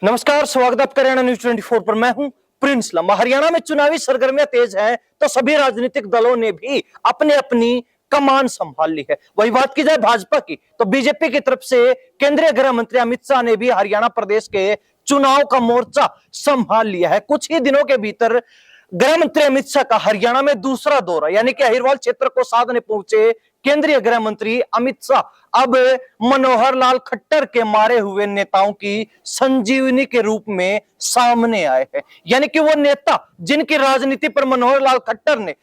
नमस्कार, स्वागत है आपका हरियाणा न्यूज 24 पर। मैं हूं प्रिंस लम्बा। हरियाणा में चुनावी सरगर्मियां तेज हैं तो सभी राजनीतिक दलों ने भी अपने अपनी कमान संभाल ली है। वही बात की जाए भाजपा की तो बीजेपी की तरफ से केंद्रीय गृह मंत्री अमित शाह ने भी हरियाणा प्रदेश के चुनाव का मोर्चा संभाल लिया है। कुछ ही दिनों के भीतर गृह मंत्री अमित शाह का हरियाणा में दूसरा दौरा, यानी कि अहिरवाल क्षेत्र को साधने पहुंचे केंद्रीय गृह मंत्री अमित शाह अब मनोहर लाल खट्टर के मारे हुए नेताओं की संजीवनी के रूप में सामने आए हैं। यानी कि वो नेता जिनकी राजनीति पर मनोहर लाल खट्टर ने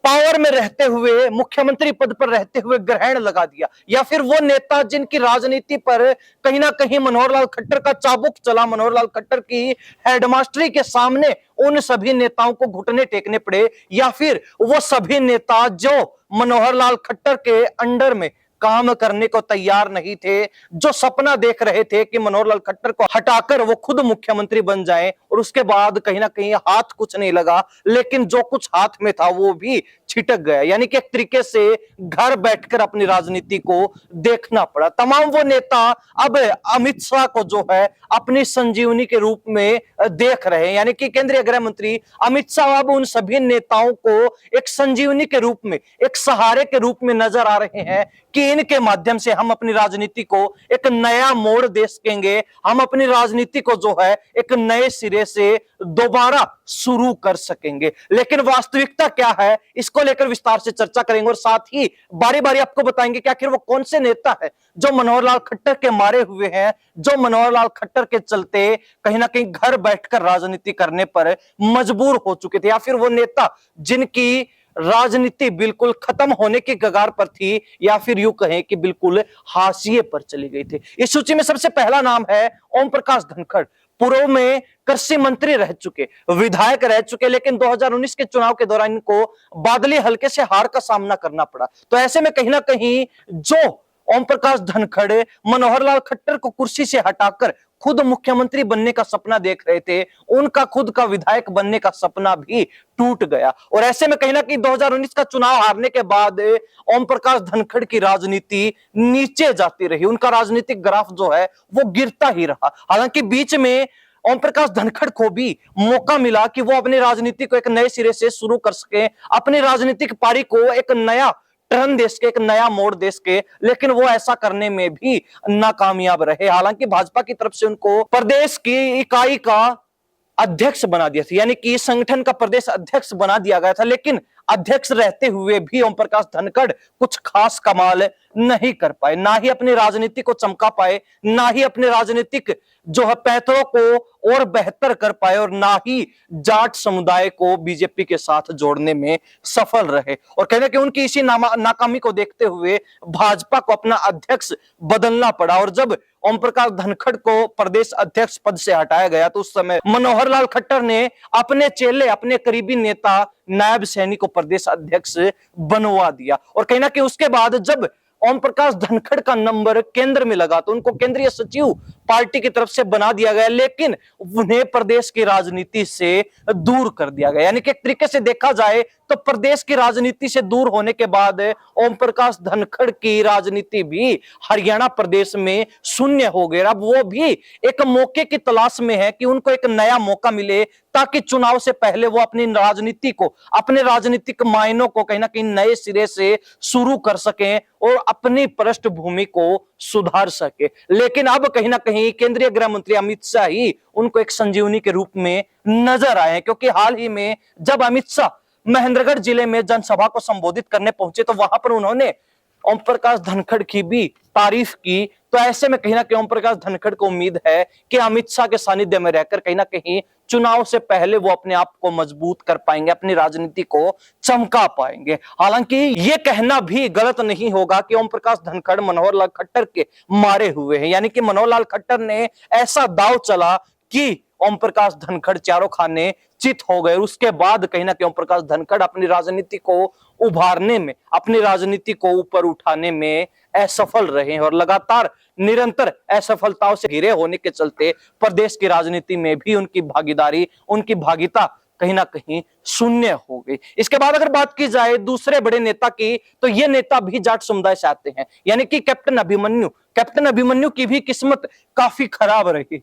पावर में रहते हुए, मुख्यमंत्री पद पर रहते हुए ग्रहण लगा दिया, या फिर वो नेता जिनकी राजनीति पर कहीं ना कहीं मनोहर लाल खट्टर का चाबुक चला, मनोहर लाल खट्टर की हेडमास्टरी के सामने उन सभी नेताओं को घुटने टेकने पड़े, या फिर वो सभी नेता जो मनोहर लाल खट्टर के अंडर में काम करने को तैयार नहीं थे, जो सपना देख रहे थे कि मनोहर लाल खट्टर को हटाकर वो खुद मुख्यमंत्री बन जाएं और उसके बाद कहीं ना कहीं हाथ कुछ नहीं लगा, लेकिन जो कुछ हाथ में था वो भी छिटक गया। यानी कि एक तरीके से घर बैठकर अपनी राजनीति को देखना पड़ा। तमाम वो नेता अब अमित शाह को जो है अपनी संजीवनी के रूप में देख रहे हैं। यानी कि केंद्रीय गृह मंत्री अमित शाह अब उन सभी नेताओं को एक संजीवनी के रूप में, एक सहारे के रूप में नजर आ रहे हैं कि इनके माध्यम से हम अपनी राजनीति को एक नया मोड़ दे सकेंगे, हम अपनी राजनीति को जो है एक नए सिरे से दोबारा शुरू कर सकेंगे। लेकिन वास्तविकता क्या है, इसको लेकर विस्तार से चर्चा करेंगे और साथ ही बारी बारी आपको बताएंगे कि आखिर वो कौन से नेता है जो मनोहर लाल खट्टर के मारे हुए हैं, जो मनोहर लाल खट्टर के चलते कहीं ना कहीं घर बैठकर राजनीति करने पर मजबूर हो चुके थे, या फिर वो नेता जिनकी राजनीति बिल्कुल खत्म होने की कगार पर थी, या फिर यूं कहें कि बिल्कुल हाशिए पर चली गई थी। इस सूची में सबसे पहला नाम है ओम प्रकाश धनखड़। पूर्व में कृषि मंत्री रह चुके, विधायक रह चुके, लेकिन 2019 के चुनाव के दौरान इनको बादली हल्के से हार का सामना करना पड़ा। तो ऐसे में कहीं ना कहीं जो ओम प्रकाश धनखड़ मनोहर लाल खट्टर को कुर्सी से हटाकर खुद मुख्यमंत्री बनने का सपना देख रहे थे, उनका खुद का विधायक बनने का सपना भी टूट गया। और ऐसे में कहीं ना कहीं 2019 का चुनाव हारने के बाद ओम प्रकाश धनखड़ की राजनीति नीचे जाती रही, उनका राजनीतिक ग्राफ जो है वो गिरता ही रहा। हालांकि बीच में ओम प्रकाश धनखड़ को भी मौका मिला कि वो अपनी राजनीति को एक नए सिरे से शुरू कर सके, अपनी राजनीतिक पारी को एक नया टर्न दे सके, एक नया मोड़ दे सके, लेकिन वो ऐसा करने में भी नाकामयाब रहे। हालांकि भाजपा की तरफ से उनको प्रदेश की इकाई का अध्यक्ष बना दिया था, यानी कि संगठन का प्रदेश अध्यक्ष बना दिया गया था, लेकिन अध्यक्ष रहते हुए भी ओम प्रकाश धनखड़ कुछ खास कमाल नहीं कर पाए, ना ही अपनी राजनीति को चमका पाए, ना ही अपने राजनीतिक जो है पैतरों को और बेहतर कर पाए, और ना ही जाट समुदाय को बीजेपी के साथ जोड़ने में सफल रहे। और कहने कि उनकी इसी नाकामी को देखते हुए भाजपा को अपना अध्यक्ष बदलना पड़ा, और जब ओम प्रकाश धनखड़ को प्रदेश अध्यक्ष पद से हटाया गया तो उस समय मनोहर लाल खट्टर ने अपने चेले, अपने करीबी नेता नायब सैनी को प्रदेश अध्यक्ष बनवा दिया। और कहीं ना कहीं उसके बाद जब ओम प्रकाश धनखड़ का नंबर केंद्र में लगा तो उनको केंद्रीय सचिव पार्टी की तरफ से बना दिया गया, लेकिन उन्हें प्रदेश की राजनीति से दूर कर दिया गया। यानी कि एक तरीके से देखा जाए तो प्रदेश की राजनीति से दूर होने के बाद ओम प्रकाश धनखड़ की राजनीति भी हरियाणा प्रदेश में शून्य हो गई। अब वो भी एक मौके की तलाश में है कि उनको एक नया मौका मिले, ताकि चुनाव से पहले वो अपनी राजनीति को, अपने राजनीतिक मायनों को कहीं ना कहीं नए सिरे से शुरू कर सकें और अपनी पृष्ठभूमि को सुधार सके। लेकिन अब कहीं ना कहीं केंद्रीय गृह मंत्री अमित शाह ही उनको एक संजीवनी के रूप में नजर आए, क्योंकि हाल ही में जब अमित शाह महेंद्रगढ़ जिले में जनसभा को संबोधित करने पहुंचे तो वहां पर उन्होंने ओम प्रकाश धनखड़ की भी तारीफ की। तो ऐसे में कहीं ना कहीं ओम प्रकाश धनखड़ को उम्मीद है कि अमित शाह के सानिध्य में रहकर कहीं ना कहीं चुनाव से पहले वो अपने आप को मजबूत कर पाएंगे, अपनी राजनीति को चमका पाएंगे। हालांकि ये कहना भी गलत नहीं होगा कि ओम प्रकाश धनखड़ मनोहर लाल खट्टर के मारे हुए हैं, यानी कि मनोहर लाल खट्टर ने ऐसा दांव चला कि ओम प्रकाश धनखड़ चारों खाने चित हो गए। उसके बाद कहीं ना कहीं ओम प्रकाश धनखड़ अपनी राजनीति को उभारने में, अपनी राजनीति को ऊपर उठाने में असफल रहे और लगातार निरंतर असफलताओं से घिरे होने के चलते प्रदेश की राजनीति में भी उनकी भागीदारी, उनकी भागीता कहीं ना कहीं शून्य हो गई। इसके बाद अगर बात की जाए दूसरे बड़े नेता की, तो ये नेता भी जाट समुदाय से आते हैं, यानी कि कैप्टन अभिमन्यु। कैप्टन अभिमन्यु की भी किस्मत काफी खराब रही।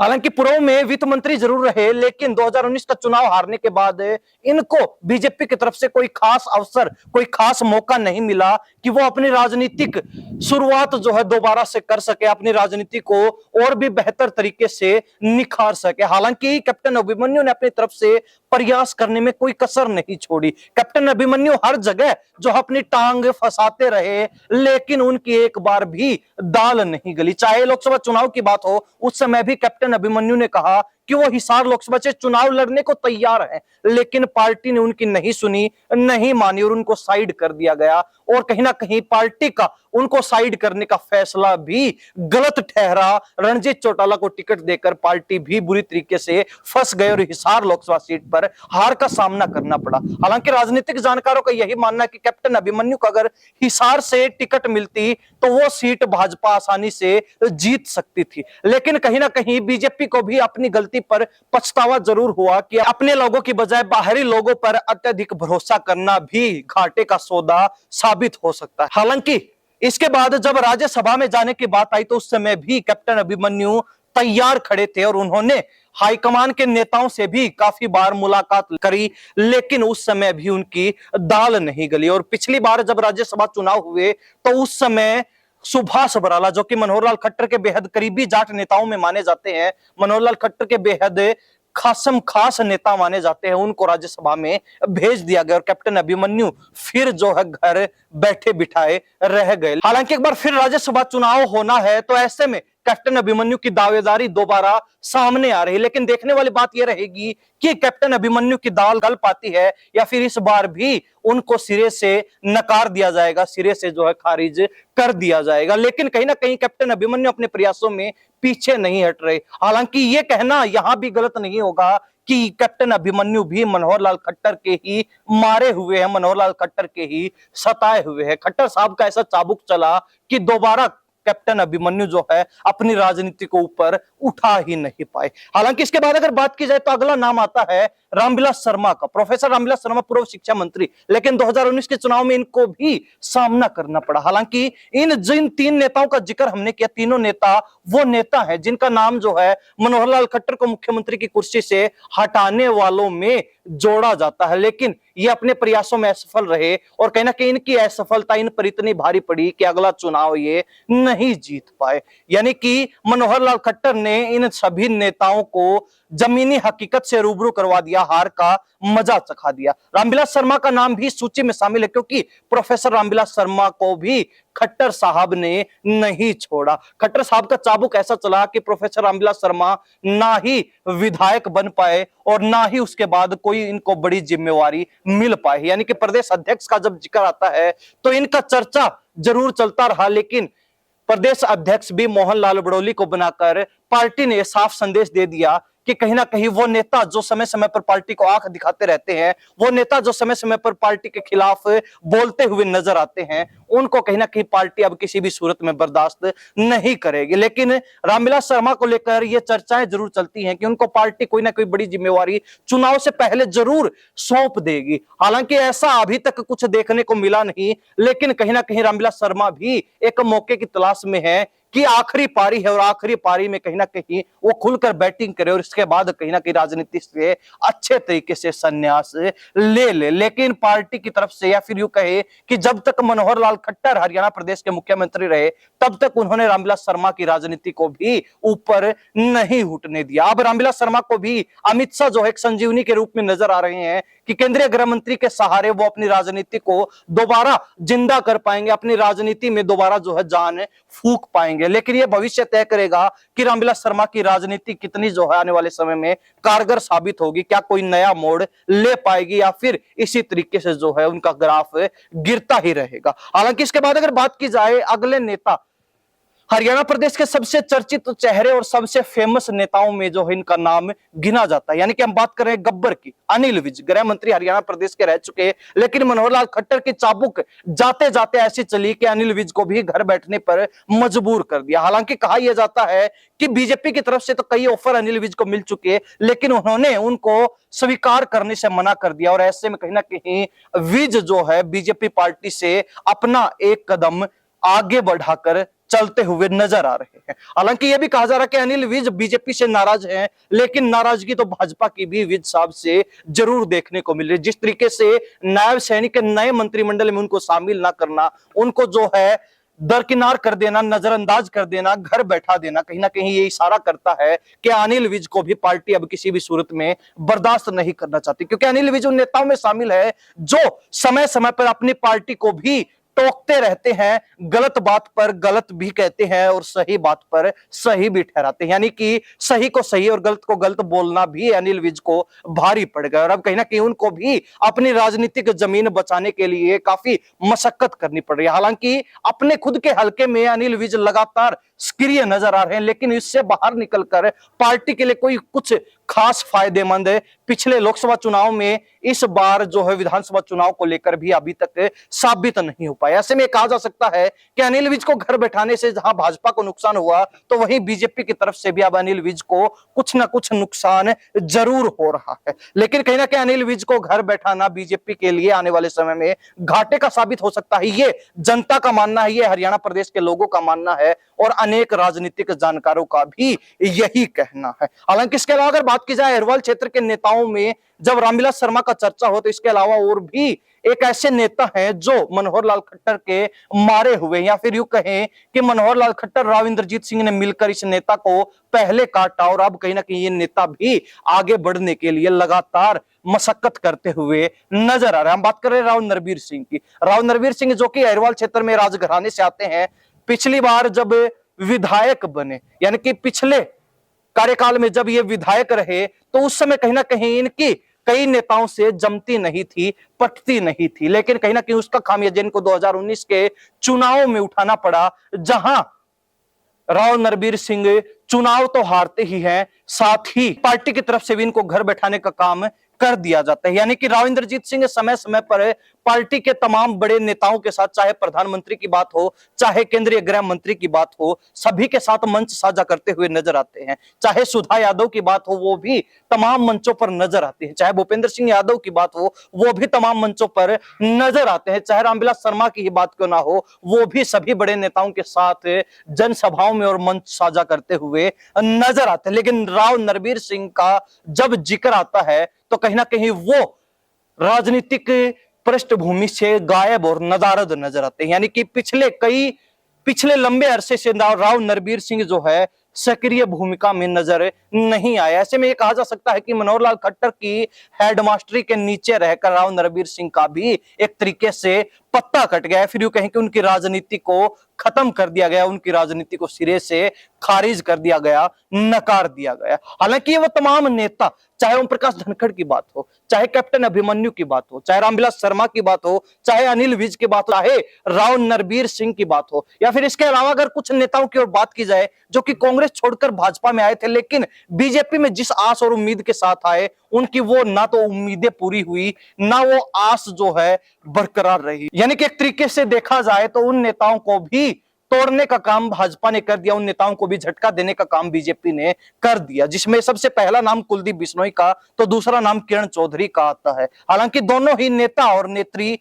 हालांकि पूर्व में वित्त मंत्री जरूर रहे, लेकिन 2019 का चुनाव हारने के बाद इनको बीजेपी की तरफ से कोई खास अवसर, कोई खास मौका नहीं मिला कि वो अपनी राजनीतिक शुरुआत जो है दोबारा से कर सके, अपनी राजनीति को और भी बेहतर तरीके से निखार सके। हालांकि कैप्टन अभिमन्यु ने अपनी तरफ से प्रयास करने में कोई कसर नहीं छोड़ी। कैप्टन अभिमन्यु हर जगह जो अपनी टांग फंसाते रहे, लेकिन उनकी एक बार भी दाल नहीं गली। चाहे लोकसभा चुनाव की बात हो, उस समय भी कैप्टन अभिमन्यु ने कहा कि वो हिसार लोकसभा से चुनाव लड़ने को तैयार है, लेकिन पार्टी ने उनकी नहीं सुनी, नहीं मानी और उनको साइड कर दिया गया। और कहीं ना कहीं पार्टी का उनको साइड करने का फैसला भी गलत ठहरा। रणजीत चौटाला को टिकट देकर पार्टी भी बुरी तरीके से फंस गए और हिसार लोकसभा सीट पर हार का सामना करना पड़ा। हालांकि राजनीतिक जानकारों का यही मानना है कि कैप्टन अभिमन्यु को अगर हिसार से टिकट मिलती तो वो सीट भाजपा आसानी से जीत सकती थी। लेकिन कहीं ना कहीं बीजेपी को भी अपनी गलती पर पछतावा जरूर हुआ कि अपने लोगों की बजाय बाहरी लोगों पर अत्यधिक भरोसा करना भी घाटे का सौदा साबित हो सकता है। हालांकि इसके बाद जब राज्यसभा में जाने की बात आई तो उस समय भी कैप्टन अभिमन्यु तैयार खड़े थे और उन्होंने हाईकमान के नेताओं से भी काफी बार मुलाकात करी, लेकिन उस समय भी उनकी दाल नहीं गली। और पिछली बार जब राज्यसभा चुनाव हुए तो उस समय सुभाष बराला, जो कि मनोहर लाल खट्टर के बेहद करीबी जाट नेताओं में माने जाते हैं, मनोहर लाल खट्टर के बेहद खास नेता माने जाते हैं, उनको राज्यसभा में भेज दिया गया और कैप्टन अभिमन्यु फिर जो है घर बैठे बिठाए रह गए। हालांकि एक बार फिर राज्यसभा चुनाव होना है तो ऐसे में कैप्टन अभिमन्यु की दावेदारी दोबारा सामने आ रही है। लेकिन देखने वाली बात यह रहेगी कि कैप्टन अभिमन्यु की दाल गल पाती है या फिर इस बार भी उनको सिरे से नकार दिया जाएगा, सिरे से जो है खारिज कर दिया जाएगा। लेकिन कहीं ना कहीं कैप्टन अभिमन्यु अपने प्रयासों में पीछे नहीं हट रहे। हालांकि ये कहना यहां भी गलत नहीं होगा कि कैप्टन अभिमन्यु भी मनोहर लाल खट्टर के ही मारे हुए हैं, मनोहर लाल खट्टर के ही सताए हुए हैं। खट्टर साहब का ऐसा चाबुक चला कि दोबारा कैप्टन अभिमन्यु जो है अपनी राजनीति को ऊपर उठा ही नहीं पाए। हालांकि इसके बाद अगर बात की जाए तो अगला नाम आता है रामविलास शर्मा का। प्रोफेसर रामविलास शर्मा पूर्व शिक्षा मंत्री, लेकिन 2019 के चुनाव में इनको भी सामना करना पड़ा। हालांकि इन जिन तीन नेताओं का जिक्र हमने किया, तीनों नेता वो नेता हैं जिनका नाम जो है मनोहर लाल खट्टर को मुख्यमंत्री की कुर्सी से हटाने वालों में जोड़ा जाता है, लेकिन ये अपने प्रयासों में असफल रहे और कहीं ना कहीं इनकी असफलता इन पर इतनी भारी पड़ी कि अगला चुनाव ये नहीं जीत पाए। यानी कि मनोहर लाल खट्टर ने इन सभी नेताओं को जमीनी हकीकत से रूबरू करवा दिया, हार का मजा चखा दिया। रामविलास शर्मा का नाम भी सूची में शामिल है क्योंकि प्रोफेसर रामविलास शर्मा को भी खट्टर साहब ने नहीं छोड़ा। खट्टर साहब का चाबुक ऐसा चला कि प्रोफेसर रामविलास शर्मा ना ही विधायक बन पाए और ना ही उसके बाद कोई इनको बड़ी जिम्मेवारी मिल पाए। यानी कि प्रदेश अध्यक्ष का जब जिक्र आता है तो इनका चर्चा जरूर चलता रहा, लेकिन प्रदेश अध्यक्ष भी मोहन लाल बड़ौली को बनाकर पार्टी ने साफ संदेश दे दिया कि कहीं ना कहीं वो नेता जो समय समय पर पार्टी को आंख दिखाते रहते हैं, वो नेता जो समय समय पर पार्टी के खिलाफ बोलते हुए नजर आते हैं, उनको कहीं ना कहीं पार्टी अब किसी भी सूरत में बर्दाश्त नहीं करेगी। लेकिन रामविलास शर्मा को लेकर ये चर्चाएं जरूर चलती हैं कि उनको पार्टी कोई ना कोई बड़ी जिम्मेवारी चुनाव से पहले जरूर सौंप देगी। हालांकि ऐसा अभी तक कुछ देखने को मिला नहीं, लेकिन कहीं ना कहीं रामविलास शर्मा भी एक मौके की तलाश में है कि आखिरी पारी है और आखिरी पारी में कहीं ना कहीं वो खुलकर बैटिंग करे और इसके बाद कहीं ना कहीं राजनीति से अच्छे तरीके से संन्यास ले। लेकिन पार्टी की तरफ से या फिर यूं कहे कि जब तक मनोहर लाल खट्टर हरियाणा प्रदेश के मुख्यमंत्री रहे तब तक उन्होंने रामविलास शर्मा की राजनीति को भी ऊपर नहीं उठने दिया। अब रामविलास शर्मा को भी अमित शाह जो है एक संजीवनी के रूप में नजर आ रहे हैं कि केंद्रीय गृह मंत्री के सहारे वो अपनी राजनीति को दोबारा जिंदा कर पाएंगे, अपनी राजनीति में दोबारा जो है जान फूंक पाएंगे। लेकिन यह भविष्य तय करेगा कि रामविलास शर्मा की राजनीति कितनी जो है आने वाले समय में कारगर साबित होगी, क्या कोई नया मोड़ ले पाएगी या फिर इसी तरीके से जो है उनका ग्राफ गिरता ही रहेगा। हालांकि इसके बाद अगर बात की जाए अगले नेता, हरियाणा प्रदेश के सबसे चर्चित चेहरे और सबसे फेमस नेताओं में जो है इनका नाम गिना जाता है, यानी कि हम बात कर रहे हैं गब्बर की। अनिल विज गृह मंत्री हरियाणा प्रदेश के रह चुके, लेकिन मनोहर लाल खट्टर की चाबुक जाते जाते ऐसी चली कि अनिल विज को भी घर बैठने पर मजबूर कर दिया। हालांकि कहा यह जाता है कि बीजेपी की तरफ से तो कई ऑफर अनिल विज को मिल चुके, लेकिन उन्होंने उनको स्वीकार करने से मना कर दिया और ऐसे में कहीं ना कहीं विज जो है बीजेपी पार्टी से अपना एक कदम आगे बढ़ाकर चलते हुए नजर आ रहे हैं। हालांकि यह भी कहा जा रहा है कि अनिल विज बीजेपी से नाराज हैं, लेकिन नाराजगी तो भाजपा की भी विज साहब से जरूर देखने को मिल रही है। जिस तरीके से नायब सैनिक के नए मंत्रिमंडल में उनको शामिल ना करना, उनको जो है दरकिनार कर देना, नजरअंदाज कर देना, घर बैठा देना, कहीं ना कहीं ये इशारा करता है कि अनिल विज को भी पार्टी अब किसी भी सूरत में बर्दाश्त नहीं करना चाहती, क्योंकि अनिल विज उन नेताओं में शामिल है जो समय समय पर अपनी पार्टी को भी टोकते रहते हैं, गलत बात पर गलत भी कहते हैं और सही बात पर सही भी ठहराते हैं। यानी कि सही को सही और गलत को गलत बोलना भी अनिल विज को भारी पड़ गया, और अब कहीं ना कहीं उनको भी अपनी राजनीतिक जमीन बचाने के लिए काफी मशक्कत करनी पड़ रही है। हालांकि अपने खुद के हलके में अनिल विज लगातार सक्रिय नजर आ रहे हैं, लेकिन इससे बाहर निकलकर पार्टी के लिए कोई कुछ खास फायदेमंद पिछले लोकसभा चुनाव में इस बार जो है विधानसभा चुनाव को लेकर भी अभी तक साबित नहीं हो पाया। ऐसे में कहा जा सकता है कि अनिल विज को घर बैठाने से जहां भाजपा को नुकसान हुआ, तो वहीं बीजेपी की तरफ से भी अब अनिल विज को कुछ ना कुछ नुकसान जरूर हो रहा है। लेकिन कहीं ना कहीं अनिल विज को घर बैठाना बीजेपी के लिए आने वाले समय में घाटे का साबित हो सकता है, ये जनता का मानना है, ये हरियाणा प्रदेश के लोगों का मानना है और अनेक राजनीतिक जानकारों का भी यही कहना है। हालांकि इसके अलावा अगर बात की जाए अरवल क्षेत्र के नेताओं में, जब रामविलास शर्मा का चर्चा हो तो इसके अलावा और भी एक ऐसे नेता हैं जो मनोहर लाल खट्टर के मारे हुए, या फिर यूं कहें कि मनोहर लाल खट्टर राव इंद्रजीत सिंह ने मिलकर इस नेता को पहले काटा और अब कहीं ना कहीं ये नेता भी आगे बढ़ने के लिए लगातार मशक्कत करते हुए नजर आ रहे हैं। हम बात कर रहे हैं राव नरबीर सिंह की। राव नरबीर सिंह जो कि अरवल क्षेत्र में राजघराने से आते हैं, पिछली बार जब विधायक बने, यानी कि पिछले कार्यकाल में जब ये विधायक रहे, तो उस समय कहीं ना कहीं इनकी कई नेताओं से जमती नहीं थी, पटती नहीं थी, लेकिन कहीं ना कहीं उसका खामियाजा इनको 2019 के चुनाव में उठाना पड़ा, जहां राव नरबीर सिंह चुनाव तो हारते ही हैं, साथ ही पार्टी की तरफ से भी इनको घर बैठाने का काम कर दिया जाता है। यानी कि राव इंद्रजीत सिंह समय समय पर पार्टी के तमाम बड़े नेताओं के साथ, चाहे प्रधानमंत्री की बात हो, चाहे केंद्रीय गृह मंत्री की बात हो, सभी के साथ मंच साझा करते हुए नजर आते हैं। चाहे सुधा यादव की बात हो, वो भी तमाम मंचों पर नजर आती है। चाहे भूपेंद्र सिंह यादव की बात हो, वो भी तमाम मंचों पर नजर आते हैं। चाहे रामविलास शर्मा की ही बात क्यों ना हो, वो भी सभी बड़े नेताओं के साथ जनसभाओं में और मंच साझा करते हुए नजर आते हैं। लेकिन राव नरबीर सिंह का जब जिक्र आता है तो कहीं ना कहीं वो राजनीतिक पृष्ठभूमि से गायब और नदारद नजर आते हैं। यानी कि पिछले लंबे अरसे से राव नरबीर सिंह जो है सक्रिय भूमिका में नजर नहीं आया। ऐसे में यह कहा जा सकता है कि मनोहर लाल खट्टर की हेडमास्टरी के नीचे रहकर राव नरबीर सिंह का भी एक तरीके से पत्ता कट गया है, फिर यूं कहें कि उनकी राजनीति को खत्म कर दिया गया, उनकी राजनीति को सिरे से खारिज कर दिया गया, नकार दिया गया। हालांकि वो तमाम नेता, चाहे ओम प्रकाश धनखड़ की बात हो, चाहे कैप्टन अभिमन्यु की बात हो, चाहे रामविलास शर्मा की बात हो, चाहे अनिल विज की बात हो, चाहे राव नरबीर सिंह की बात हो, या फिर इसके अलावा अगर कुछ नेताओं की ओर बात की जाए जो कि कांग्रेस छोड़कर भाजपा में आए थे, लेकिन बीजेपी में जिस आस और उम्मीद के साथ आए, उनकी वो ना तो उम्मीदें पूरी हुई, ना वो आस जो है बरकरार रही। यानी कि एक तरीके से देखा जाए तो उन नेताओं को भी तोड़ने का काम भाजपा ने कर दिया, उन नेताओं को भी झटका देने का काम बीजेपी ने कर दिया, जिसमें सबसे पहला नाम कुलदीप बिश्नोई का तो दूसरा नाम किरण चौधरी का आता है। हालांकि दोनों ही नेता और नेत्री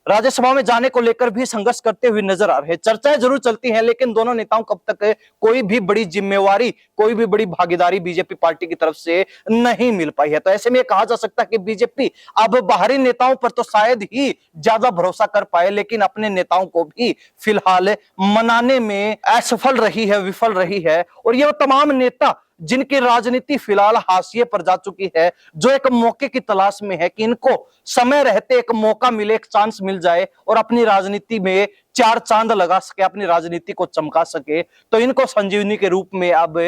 राज्यसभा में जाने को लेकर भी संघर्ष करते हुए नजर आ रहे हैं। चर्चाएं जरूर चलती हैं, लेकिन दोनों नेताओं को अब तक कोई भी बड़ी जिम्मेवारी, कोई भी बड़ी भागीदारी बीजेपी पार्टी की तरफ से नहीं मिल पाई है। तो ऐसे में कहा जा सकता है कि बीजेपी अब बाहरी नेताओं पर तो शायद ही ज्यादा भरोसा कर पाए, लेकिन अपने नेताओं को भी फिलहाल मनाने में असफल रही है, विफल रही है। और ये तमाम नेता जिनकी राजनीति फिलहाल हाशिए पर जा चुकी है, जो एक मौके की तलाश में है कि इनको समय रहते एक मौका मिले, एक चांस मिल जाए और अपनी राजनीति में चार चांद लगा सके, अपनी राजनीति को चमका सके, तो इनको संजीवनी के रूप में अब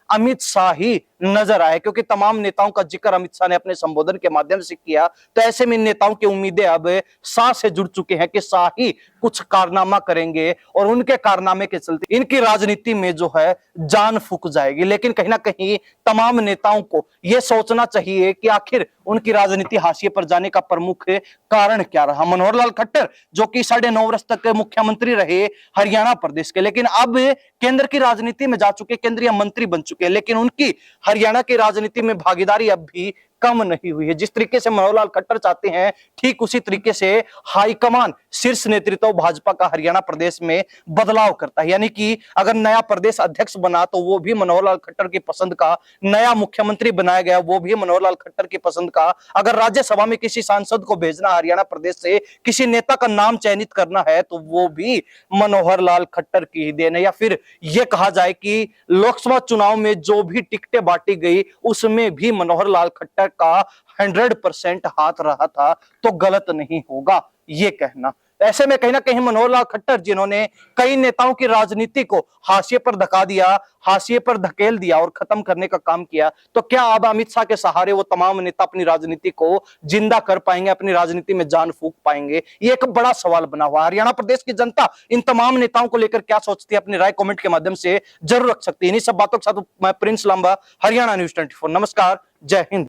अमित शाह ही नजर आए, क्योंकि तमाम नेताओं का जिक्र अमित शाह ने अपने संबोधन के माध्यम से किया। तो ऐसे में नेताओं की उम्मीदें अब शाह से जुड़ चुके हैं कि शाह ही कुछ कारनामा करेंगे और उनके कारनामे के चलते इनकी राजनीति में जो है जान फूक जाएगी। लेकिन कहीं ना कहीं तमाम नेताओं को यह सोचना चाहिए कि आखिर उनकी राजनीति हाशिए पर जाने का प्रमुख कारण क्या रहा। मनोहर लाल खट्टर जो कि 9.5 वर्ष तक मुख्यमंत्री रहे हरियाणा प्रदेश के, लेकिन अब केंद्र की राजनीति में जा चुके, केंद्रीय मंत्री बन चुके, लेकिन उनकी हरियाणा की राजनीति में भागीदारी अब भी कम नहीं हुई है। जिस तरीके से मनोहर लाल खट्टर चाहते हैं, ठीक उसी तरीके से हाईकमान, शीर्ष नेतृत्व भाजपा का हरियाणा प्रदेश में बदलाव करता है। यानी कि अगर नया प्रदेश अध्यक्ष बना तो वो भी मनोहर लाल खट्टर की पसंद का, नया मुख्यमंत्री बनाया गया वो भी मनोहर लाल खट्टर की पसंद का, अगर राज्यसभा में किसी सांसद को भेजना हरियाणा प्रदेश से, किसी नेता का नाम चयनित करना है तो वो भी मनोहर लाल खट्टर की ही देन है। या फिर यह कहा जाए कि लोकसभा चुनाव में जो भी टिकटें बांटी गई उसमें भी मनोहर लाल खट्टर का 100% हाथ रहा था, तो गलत नहीं होगा ये कहना। ऐसे में कहीं ना कहीं मनोहर लाल खट्टर, जिन्होंने कई नेताओं की राजनीति को हाशिए पर धका दिया, हाशिए पर धकेल दिया और खत्म करने का काम किया, तो क्या अब अमित शाह के सहारे वो तमाम नेता अपनी राजनीति को जिंदा कर पाएंगे, अपनी राजनीति में जान फूंक पाएंगे? ये एक बड़ा सवाल बना हुआ है। हरियाणा प्रदेश की जनता इन तमाम नेताओं को लेकर क्या सोचती है, अपनी राय कमेंट के माध्यम से जरूर रख सकती है। इन्हीं सब बातों के साथ मैं प्रिंस लांबा, हरियाणा न्यूज 24। नमस्कार, जय हिंद।